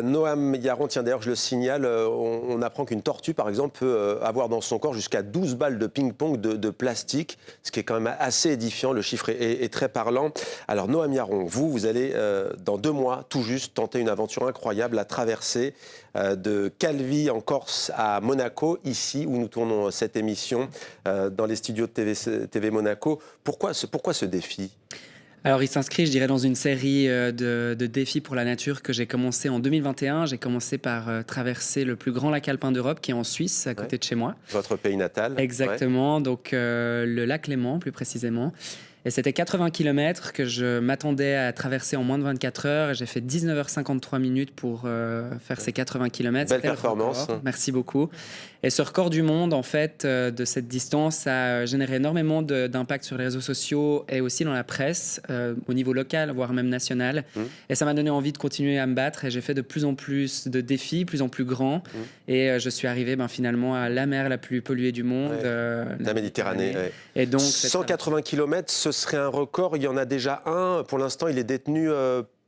Noam Yaron, tiens d'ailleurs je le signale, on apprend qu'une tortue par exemple peut avoir dans son corps jusqu'à 12 balles de ping-pong de plastique, ce qui est quand même assez édifiant, le chiffre est très parlant. Alors Noam Yaron, vous allez dans 2 mois tout juste tenter une aventure incroyable, la traversée de Calvi en Corse à Monaco, ici où nous tournons cette émission, dans les studios de TV Monaco. Pourquoi ce défi ? Alors, il s'inscrit, je dirais, dans une série de défis pour la nature que j'ai commencé en 2021. J'ai commencé par traverser le plus grand lac alpin d'Europe, qui est en Suisse, à côté de chez moi. Votre pays natal. Exactement, donc le lac Léman, plus précisément. Et c'était 80 km que je m'attendais à traverser en moins de 24 heures. J'ai fait 19h53 minutes pour faire ces 80 km. Belle performance. Merci beaucoup. Et ce record du monde, en fait, de cette distance, a généré énormément d'impact sur les réseaux sociaux et aussi dans la presse, au niveau local, voire même national. Et ça m'a donné envie de continuer à me battre. Et j'ai fait de plus en plus de défis, plus en plus grands. Et je suis arrivé finalement à la mer la plus polluée du monde. La Méditerranée. Et donc, 180 km, ce serait un record. Il y en a déjà un. Pour l'instant, il est détenu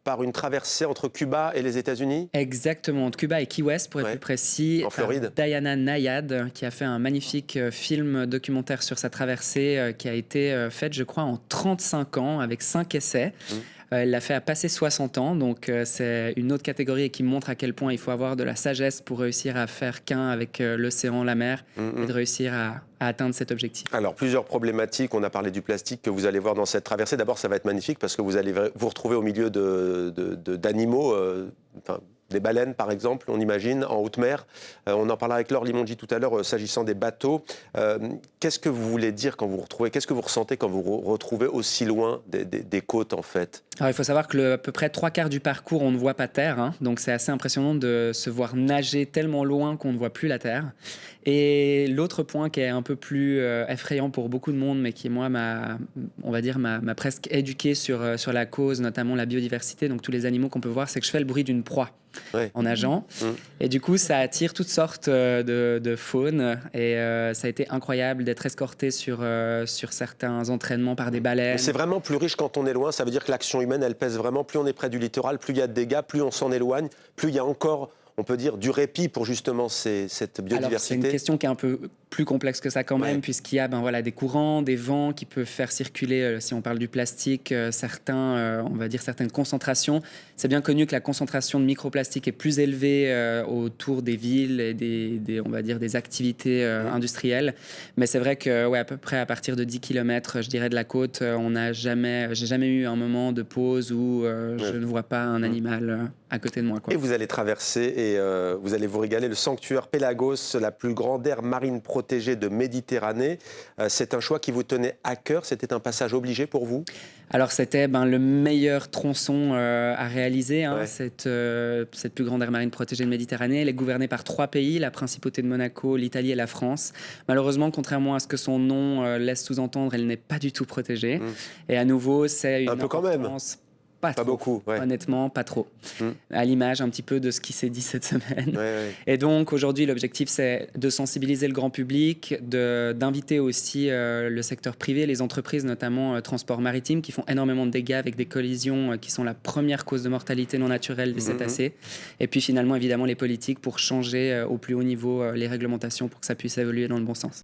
par une traversée entre Cuba et les États-Unis. Exactement, entre Cuba et Key West, pour être plus précis. En Floride. Diana Nayad, qui a fait un magnifique film documentaire sur sa traversée, qui a été faite, je crois, en 35 ans, avec 5 essais. Elle l'a fait à passer 60 ans, donc c'est une autre catégorie et qui montre à quel point il faut avoir de la sagesse pour réussir à faire qu'un avec l'océan, la mer, et de réussir à atteindre cet objectif. Alors, plusieurs problématiques. On a parlé du plastique que vous allez voir dans cette traversée. D'abord, ça va être magnifique parce que vous allez vous retrouver au milieu d'animaux, des baleines, par exemple, on imagine, en haute mer. On en parlera avec Laure Limongi tout à l'heure, s'agissant des bateaux. Qu'est-ce que vous voulez dire quand vous vous retrouvez ? Qu'est-ce que vous ressentez quand vous vous retrouvez aussi loin des côtes, en fait ? Alors, il faut savoir que à peu près 3/4 du parcours, on ne voit pas terre. Hein, donc, c'est assez impressionnant de se voir nager tellement loin qu'on ne voit plus la terre. Et l'autre point qui est un peu plus effrayant pour beaucoup de monde, mais qui, moi, m'a presque éduqué sur la cause, notamment la biodiversité, donc tous les animaux qu'on peut voir, c'est que je fais le bruit d'une proie. En nageant. Et du coup, ça attire toutes sortes de faune. Et ça a été incroyable d'être escorté sur certains entraînements par des baleines. C'est vraiment plus riche quand on est loin. Ça veut dire que l'action humaine, elle pèse vraiment. Plus on est près du littoral, plus il y a de dégâts, plus on s'en éloigne, plus il y a encore, on peut dire, du répit pour justement cette biodiversité. Alors, c'est une question qui est un peu plus complexe que ça quand même, puisqu'il y a des courants, des vents qui peuvent faire circuler, si on parle du plastique, certaines concentrations. C'est bien connu que la concentration de microplastique est plus élevée autour des villes et des activités industrielles. Mais c'est vrai que à peu près à partir de 10 km, je dirais, de la côte, j'ai jamais eu un moment de pause où je ne vois pas un animal à côté de moi. Et vous allez traverser et vous allez vous régaler le sanctuaire Pélagos, la plus grande aire marine protégée de Méditerranée. C'est un choix qui vous tenait à cœur. C'était un passage obligé pour vous ? Alors, c'était le meilleur tronçon à réaliser. Cette plus grande aire marine protégée de Méditerranée. Elle est gouvernée par 3 pays, la principauté de Monaco, l'Italie et la France. Malheureusement, contrairement à ce que son nom laisse sous-entendre, elle n'est pas du tout protégée. Et à nouveau, c'est une un peu quand même. Pas trop, beaucoup, honnêtement, pas trop. À l'image un petit peu de ce qui s'est dit cette semaine. Et donc, aujourd'hui, l'objectif, c'est de sensibiliser le grand public, d'inviter aussi le secteur privé, les entreprises, notamment transport maritime, qui font énormément de dégâts avec des collisions qui sont la première cause de mortalité non naturelle des cétacés. Et puis, finalement, évidemment, les politiques pour changer au plus haut niveau les réglementations pour que ça puisse évoluer dans le bon sens.